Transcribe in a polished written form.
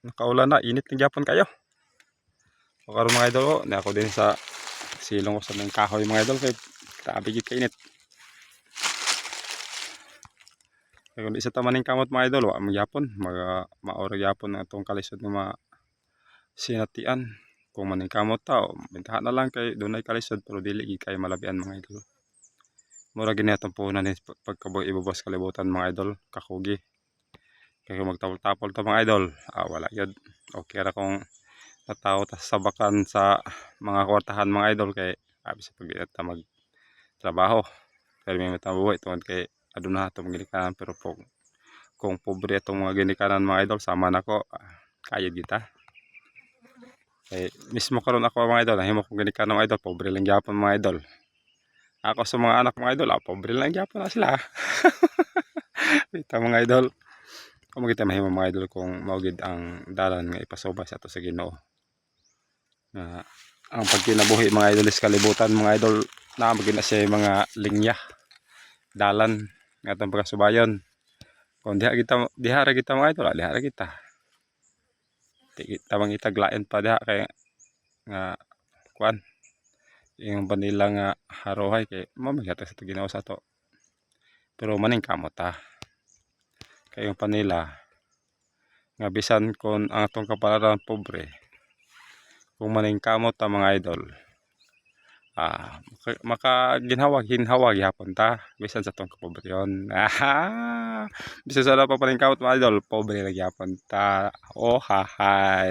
Nakaulan na, init ng gyapon kayo. O karon mga idol, na ako din sa silong ko sa mga kahoy mga idol kay grabe gid kainit. Kay kun isa ta maning kamot mga idol, wa man gyapon maora gyapon ang atong kalisod nga sinatian. Kung maning kamot ta, bentahan na lang kay dunay kalisod pero dili gid kay malabian mga idol. Mura gini atong puhunan ni pagkaboy ibubos kalibutan mga idol, kakugi. Kaya kung magtapol-tapol to mga idol, wala yun. Okay ra kung natawo ta sa bakan sa mga kwartahan mga idol kay sa pag ta magtrabaho. Pero may matabuhay tungod kay aduna itong ginikanan pero kung pobre itong mga ginikanan mga idol, sama na ko, kayod kita. Kay mismo karon ako mga idol, nahimo kong ginikanan mga idol, pobre lang gyapon mga idol. Ako sa mga anak mga idol, pobre lang gyapon na sila. Kita mga idol. Kung makita mahimo mga idol kung maugid ang dalan nga ipasobay sa ato sa Ginoo. Ang pagkinabuhi mga idol is kalibutan mga idol, na magina siya mga linya dalan nga atong pagasubayon. Kung diha ra kita mga idol, diha ra kita. Di kita mangitaglain pa diha kay nga kuan yung banila nga haruhay kay mamagata sa Ginoo sa to. Pero maning kamot ta. Kay yung panila nga bisan kon ang atong kapalaran pobre, kung maning kamot ta mga idol, hinhawag yapon ta bisan sa atong kapobrehon. Bisan sa wala pa maning kamot mga idol, pobre lang yapon ta. Oh hahay.